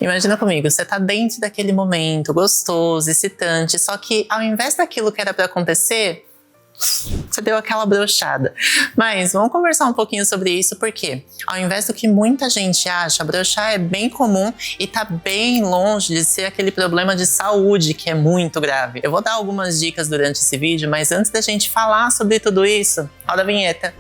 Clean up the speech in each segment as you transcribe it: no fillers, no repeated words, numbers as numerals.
Imagina comigo, você tá dentro daquele momento gostoso, excitante, só que ao invés daquilo que era pra acontecer, você deu aquela broxada. Mas vamos conversar um pouquinho sobre isso, porque ao invés do que muita gente acha, broxar é bem comum e tá bem longe de ser aquele problema de saúde que é muito grave. Eu vou dar algumas dicas durante esse vídeo, mas antes da gente falar sobre tudo isso, roda a vinheta.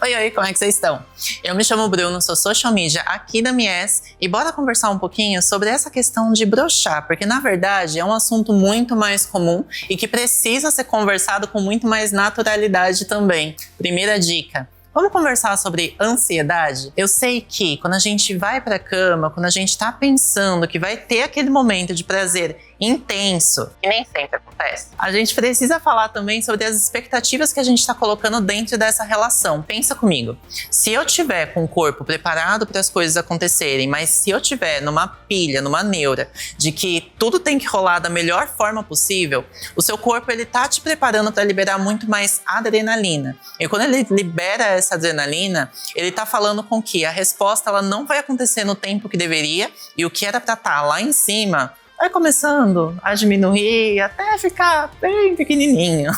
Oi, como é que vocês estão? Eu me chamo Bruno, sou social media aqui da Mies e bora conversar um pouquinho sobre essa questão de broxar, porque na verdade é um assunto muito mais comum e que precisa ser conversado com muito mais naturalidade também. Primeira dica. Vamos conversar sobre ansiedade? Eu sei que quando a gente vai pra cama, quando a gente tá pensando que vai ter aquele momento de prazer intenso, que nem sempre acontece, a gente precisa falar também sobre as expectativas que a gente tá colocando dentro dessa relação. Pensa comigo, se eu tiver com o corpo preparado para as coisas acontecerem, mas se eu tiver numa pilha, numa neura, de que tudo tem que rolar da melhor forma possível, o seu corpo ele tá te preparando para liberar muito mais adrenalina. E quando ele libera essa adrenalina, ele tá falando com que a resposta ela não vai acontecer no tempo que deveria e o que era para estar lá em cima vai começando a diminuir até ficar bem pequenininho.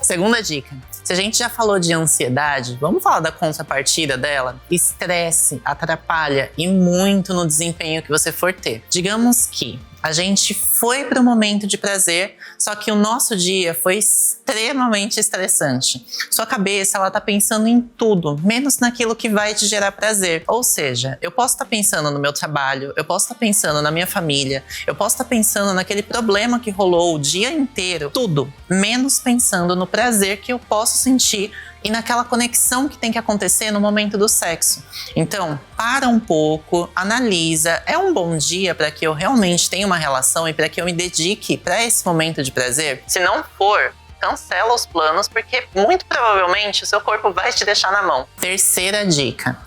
Segunda dica. Se a gente já falou de ansiedade, vamos falar da contrapartida dela? Estresse atrapalha e muito no desempenho que você for ter. Digamos que a gente foi para um momento de prazer, só que o nosso dia foi extremamente estressante. Sua cabeça, ela tá pensando em tudo, menos naquilo que vai te gerar prazer. Ou seja, eu posso estar pensando no meu trabalho, eu posso estar pensando na minha família, eu posso estar pensando naquele problema que rolou o dia inteiro, tudo, menos pensando no prazer que eu posso sentir e naquela conexão que tem que acontecer no momento do sexo. Então, para um pouco, analisa, é um bom dia para que eu realmente tenha uma relação e para que eu me dedique para esse momento de prazer? Se não for, cancela os planos, porque muito provavelmente o seu corpo vai te deixar na mão. Terceira dica.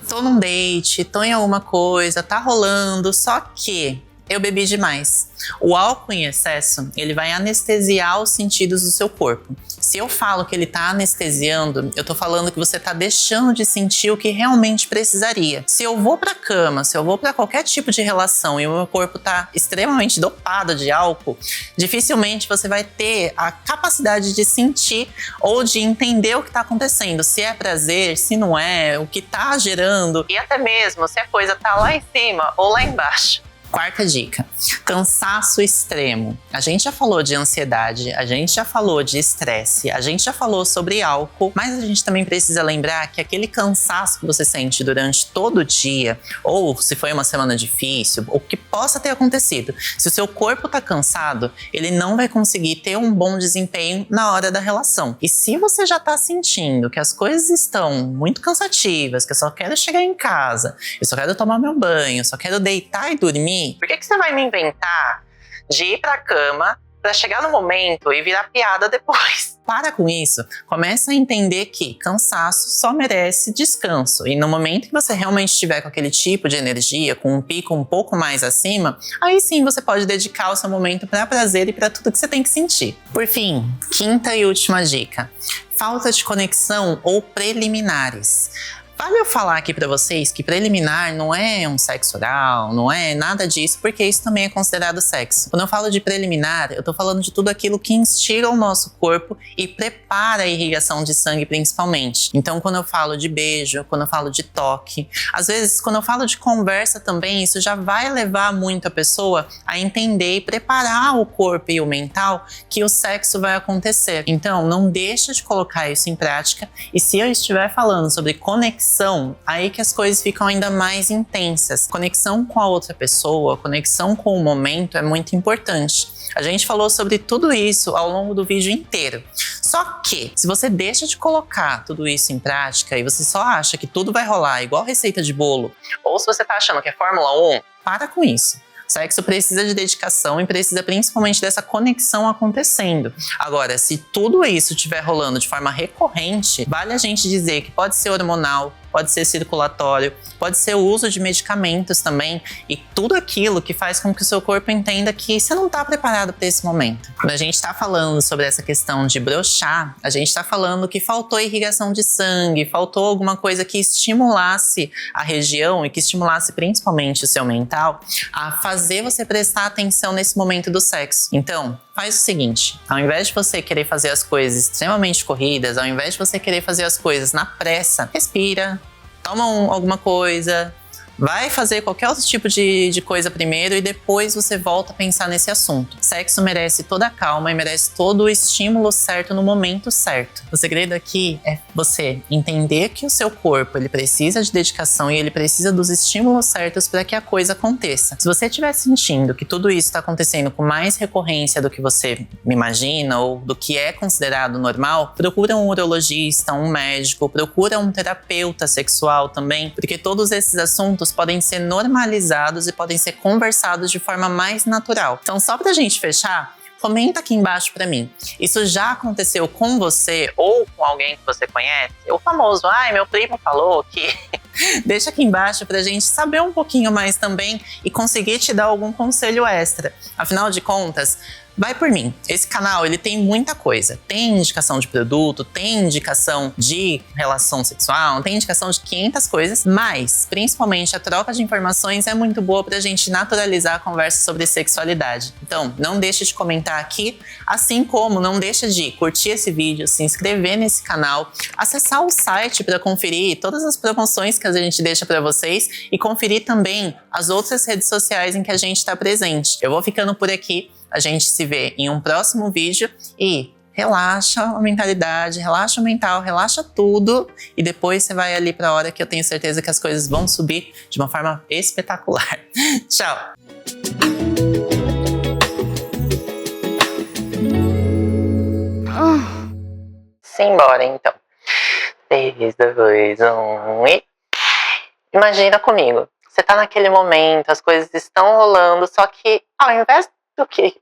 Tô num date, tô em alguma coisa, tá rolando, só que eu bebi demais. O álcool em excesso, ele vai anestesiar os sentidos do seu corpo. Se eu falo que ele tá anestesiando, eu tô falando que você tá deixando de sentir o que realmente precisaria. Se eu vou pra cama, se eu vou pra qualquer tipo de relação e o meu corpo tá extremamente dopado de álcool, dificilmente você vai ter a capacidade de sentir ou de entender o que tá acontecendo. Se é prazer, se não é, o que tá gerando e até mesmo se a coisa tá lá em cima ou lá embaixo. Quarta dica, cansaço extremo. A gente já falou de ansiedade, a gente já falou de estresse, a gente já falou sobre álcool, mas a gente também precisa lembrar que aquele cansaço que você sente durante todo o dia, ou se foi uma semana difícil, o que possa ter acontecido, se o seu corpo tá cansado, ele não vai conseguir ter um bom desempenho na hora da relação. E se você já tá sentindo que as coisas estão muito cansativas, que eu só quero chegar em casa, eu só quero tomar meu banho, eu só quero deitar e dormir, por que você vai me inventar de ir pra cama pra chegar no momento e virar piada depois? Para com isso. Começa a entender que cansaço só merece descanso. E no momento que você realmente estiver com aquele tipo de energia, com um pico um pouco mais acima, aí sim você pode dedicar o seu momento para prazer e para tudo que você tem que sentir. Por fim, quinta e última dica. Falta de conexão ou preliminares. Vale eu falar aqui pra vocês que preliminar não é um sexo oral, não é nada disso, porque isso também é considerado sexo. Quando eu falo de preliminar, eu tô falando de tudo aquilo que instiga o nosso corpo e prepara a irrigação de sangue principalmente. Então, quando eu falo de beijo, quando eu falo de toque, às vezes quando eu falo de conversa também, isso já vai levar muito a pessoa a entender e preparar o corpo e o mental que o sexo vai acontecer. Então, não deixa de colocar isso em prática, e se eu estiver falando sobre conexão, aí que as coisas ficam ainda mais intensas. Conexão com a outra pessoa, conexão com o momento é muito importante. A gente falou sobre tudo isso ao longo do vídeo inteiro. Só que, se você deixa de colocar tudo isso em prática e você só acha que tudo vai rolar igual receita de bolo, ou se você tá achando que é Fórmula 1, para com isso. Sexo precisa de dedicação e precisa principalmente dessa conexão acontecendo. Agora, se tudo isso estiver rolando de forma recorrente, vale a gente dizer que pode ser hormonal, pode ser circulatório, pode ser o uso de medicamentos também e tudo aquilo que faz com que o seu corpo entenda que você não está preparado para esse momento. Quando a gente está falando sobre essa questão de broxar, a gente está falando que faltou irrigação de sangue, faltou alguma coisa que estimulasse a região e que estimulasse principalmente o seu mental a fazer você prestar atenção nesse momento do sexo. Então, faz o seguinte, ao invés de você querer fazer as coisas extremamente corridas, ao invés de você querer fazer as coisas na pressa, respira, toma alguma coisa, vai fazer qualquer outro tipo de coisa primeiro e depois você volta a pensar nesse assunto. Sexo merece toda a calma e merece todo o estímulo certo no momento certo. O segredo aqui é você entender que o seu corpo ele precisa de dedicação e ele precisa dos estímulos certos para que a coisa aconteça. Se você estiver sentindo que tudo isso está acontecendo com mais recorrência do que você imagina ou do que é considerado normal, procura um urologista, um médico, procura um terapeuta sexual também, porque todos esses assuntos podem ser normalizados e podem ser conversados de forma mais natural. Então, só pra gente fechar, comenta aqui embaixo pra mim. Isso já aconteceu com você ou com alguém que você conhece? O famoso, ai, meu primo falou que... Deixa aqui embaixo pra gente saber um pouquinho mais também e conseguir te dar algum conselho extra. Afinal de contas, vai por mim. Esse canal, ele tem muita coisa. Tem indicação de produto, tem indicação de relação sexual, tem indicação de 500 coisas, mas, principalmente, a troca de informações é muito boa pra gente naturalizar a conversa sobre sexualidade. Então, não deixe de comentar aqui, assim como não deixa de curtir esse vídeo, se inscrever nesse canal, acessar o site para conferir todas as promoções que a gente deixa pra vocês e conferir também as outras redes sociais em que a gente está presente. Eu vou ficando por aqui. A gente se vê em um próximo vídeo e relaxa a mentalidade, relaxa o mental, relaxa tudo e depois você vai ali para a hora que eu tenho certeza que as coisas vão subir de uma forma espetacular. Tchau! Simbora então. 3, 2, 1 e... Imagina comigo, você tá naquele momento, as coisas estão rolando, só que ao invés do que...